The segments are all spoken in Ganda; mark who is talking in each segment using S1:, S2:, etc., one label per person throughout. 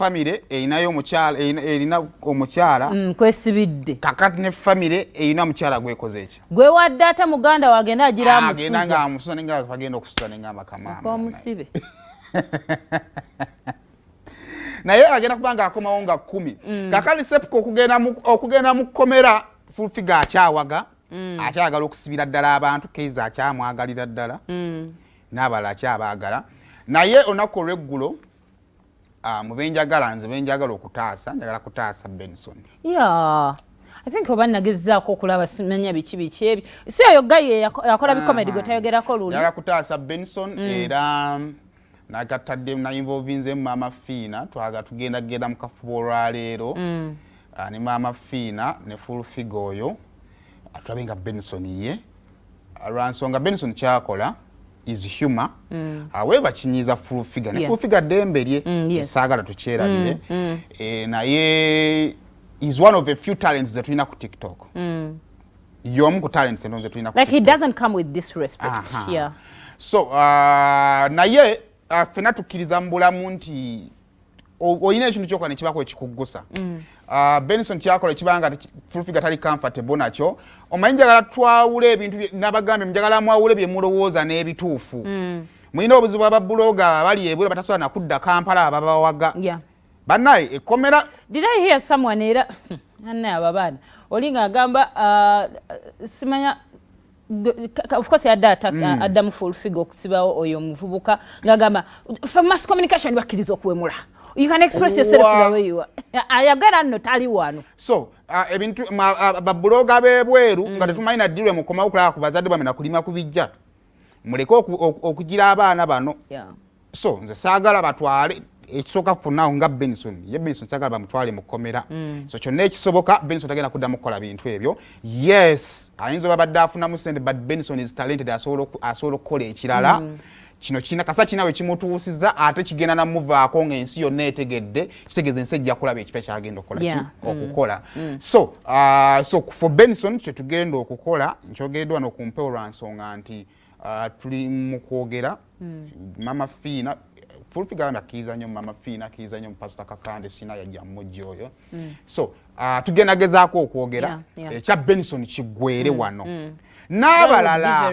S1: family erinayo omukyala
S2: kwesibidde
S1: kakati ne family erina omukyala gwekoze eki
S2: gwe wadde ate muganda wagenda agira amusuza
S1: agenda nga amusuza nenga bagenda okusuza nenga makamama
S2: omusibe
S1: naye agenda kubanga akomawo nga 10 kakali sepko okugenda mu komera full figure akyawaga akyagala okusibira ddala abantu keiza akyamwagalira ddala n'abala akyabaagala naye onako olweggulo mu benjagala nze benjagala okutaasa njagala kutaasa Benson
S2: I think oba nagezaako okulaba simanya biki ebyo si oyo gaye yakola bikomedi gwe tayogerako luli
S1: njagala kutaasa Benson era nagatadde nayinvolvinze Mama Fiina tugenda mu kafubo olwaleero ne Mama Fiina ne full figure oyo atulabe nga Benson ye lwansonga Benson kyakola is humor however kinyiza full figure ne full figure dembe lye saagala tukyerabire naye is one of the few talents that tulina ku TikTok yomu ku talents eno ze tulina ku
S2: like he doesn't come with disrespect
S1: so naye fena tukkiriza mu bulamu nti olina ekintu kyokola ne kibako ekikuggusa Benson kyakola kibanga full figure tali comfortable nakyo omanyi njagala twawule ebintu nabagambe njagala mwawule bye mulowooza n'ebituufu mulina obuzibu ababloga bali ebula batasobola nakudda Kampala ababawaga bannaye ekomera
S2: did I hear someone era anna ababana olinga agamba simanya of course adda mu full figure okusibawo oyo muvubuka ngagamba for mass communication bakkiriza okuwemula you can express yourself the way you are ayagala nno tali wano
S1: so ebintu babloga bebweru nga tetumanyi naddirwe mukomawo okulaba ku bazadde bamwe nakulima kubijja muleke okugira abaana bano so nze saagala batwale ekisooka kufunawo nga Benson ye Benson saagala bamutwale mu kkomera so kyonna ekisoboka Benson tagenda kuddamu kukola bintu ebyo yes ayinza babadde afunamu ssente but Benson is talented asobola okukola ekirala kino kina kasa kinawe kimutuusiza ate kigenda namuvaako ng'ensi yonna etegedde kitegeeza ensi ejja kulaba ekipya kyagenda okukola so for Benson kyetugenda okukola nkyogeddwa n'okumpewo lwa nsonga nti tuli mu kwogera Mama Fiina full figure akkiriza nnyo Mama Fiina akkiriza nnyo Pastor Kakande Sina yajja mujja oyo so tugenda gezaako okwogera ekya Benson kigwere wano n'abalala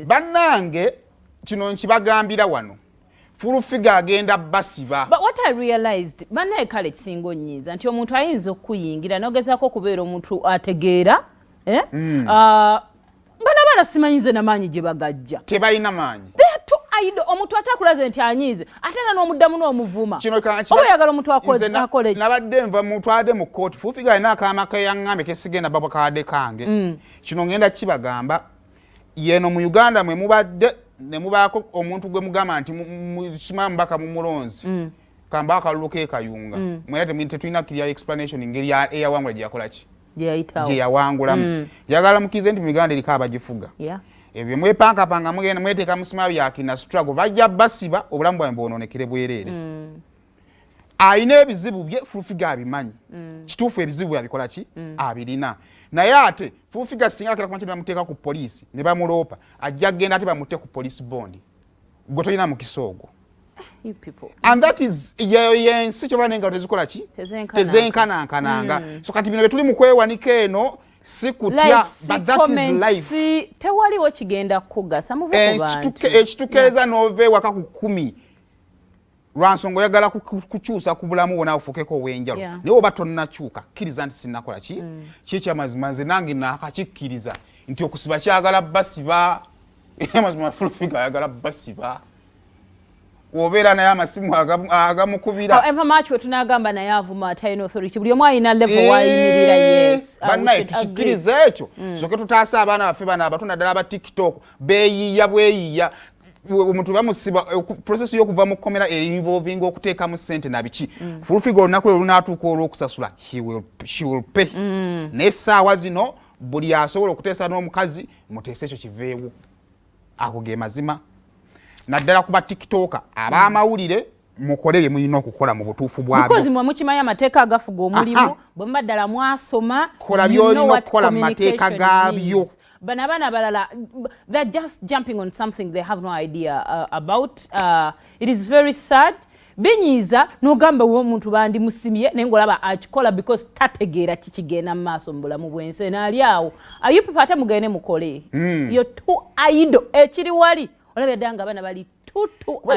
S1: bannange kino nkibagambira wano full figure agenda basiba
S2: but what I realized banaye kale kisingo nnyiza nti omuntu ayinza okuyingira nogezaako okubeera omuntu ategeera bana simanyize namanyi gye bagajja
S1: tebalina maanyi
S2: omuntu atakulaze nti anyize ate n'omuddamu n'omuvuma oba oyagala omuntu akole
S1: nabadde nva mutwade mu kooti full figure alina akaama keyaŋŋambe kesigenda baba kawadde kange kino ngenda kibagamba yeno mu Uganda mwe mubadde ne mubaako omuntu gwe mugamba nti kimamu baka mu mulonzi kamba akalulu ke kayunga mwera tetulina kirya explanation ngeri eyawangula gye yakola ki gye yawangulamu yagala mukize nti mu Uganda eriko abagifuga ebyo mwepankapanga mugenda mweteeka musimabi yakina struggle bajja basiba obulamu bwawe bwononekere bwereere alina ebizibu bye full figure abimanyi kituufu ebizibu abikola ki abirina naye ate full figure singa akira kumanyi bamuteeka ku poliisi ne bamuloopa ajja genda ate bamutte ku police bond gwe tolina mukisa ogwo and that is yensi kyoba nenga tezikola ki tezenkanankananga so kati bino betuli mu kwewanika eno sikutya but that is life
S2: tewaliwo kigenda kugasa muve ku bantu
S1: ekitukeeza nove waka ku 10 lwansonga oyagala kukyusa ku bulamu bwona ofukeko obwenjalo naye oba tonnakyuka kkiriza nti sinnakola ki kikyamazima nze nange nakakikkiriza nti okusiba kyagala basiba amazima full figure ayagala basiba obeera naye amasimu agamukubira
S2: however much wetunagamba naye avuma Atayina Authority buli omu alina level wayimirira yes
S1: bannaye tukikkiriza ekyo soke tutaasa abaana baffe bano abato naddala aba TikTok beeyiya bweyiya omuntu bamusiba process y'okuva mu kkomera involving okuteekamu ssente na biki full figure olunaku lwe lunaatuuka olw'okusasula she will pay n'essaawa zino buli asobola okuteesa n'omukazi muteesa ekyo kiveewo ago ge mazima naddala kuba TikToker ab'amawulire mukole bye mulina okukola mu butuufu bwabyo
S2: because mwe mukimanya amateeka agafuga omulimu bwe mubaddala mwasoma
S1: kola byolina okukola mu mateeka gaabyo
S2: bana balala they're just jumping on something they have no idea about it is very sad binyiza n'ogamba w'omuntu bandi musimye naye ng'olaba akikola because tategeera kikigenda mu maaso mu bulamu bw'ensi n'ali awo you people ate mugende mukole you're too idle ekiri wali olabye ddala nga abaana bali too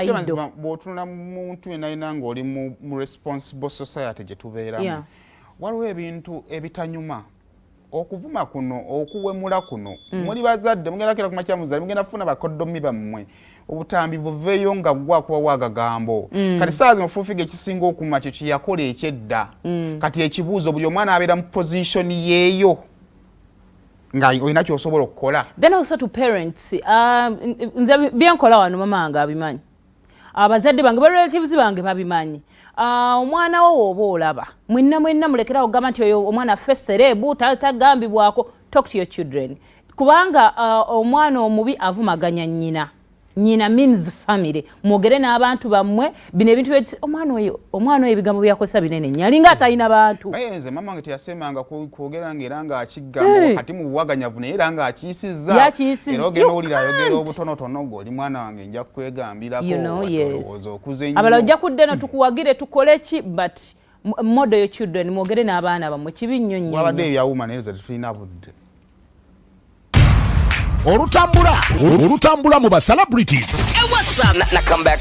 S2: idle
S1: bw'otunula muntu yenayina ng'oli mu responsible society gye tubeeramu waliwo ebintu ebitanyuma okuvuma kuno okuwemula kuno muli bazadde mugenda kira kumakya muzali mugenda kufuna bakoddomi bammwe obutambi buveeyo nga gwa kuba wagagambo kati saazi mufuufiga ekisinga okuma kyo kiyakola ekyedda kati ekibuuzo buli omwana abeera mu position yeeyo nga olina kyosobola okukola.
S2: Then also to parents nze byenkola wano mama wange abimanyi abazadde bange relatives bange babimanyi omwana wo oba olaba mwenna mulekerawo gamba nti oyo omwana fesserebu tagambibwako. Talk to your children kubanga omwana omubi avumaganya nyina means family mwogere n'abantu bammwe bino ebintu omwana oyo ebigambo byakosa binene nnyo alinga atalina bantu.
S1: Nze mama wange teyasemanga kwogera ng'era ng'akigamba kati mu buwaganyavu naye era ng'akiyisizza era ogenda owulira ayogera obutonotono ng'oli mwana wange nja kwegambirako olowooza okuze nnyo
S2: abalala ojja kudde no tukuwagire tukole ki but model your children mwogere n'abaana bammwe kibi nnyo nnyo
S1: wabadde ebyawuma naye ze tulina budde
S3: olutambula mu ba celebrities
S4: na comeback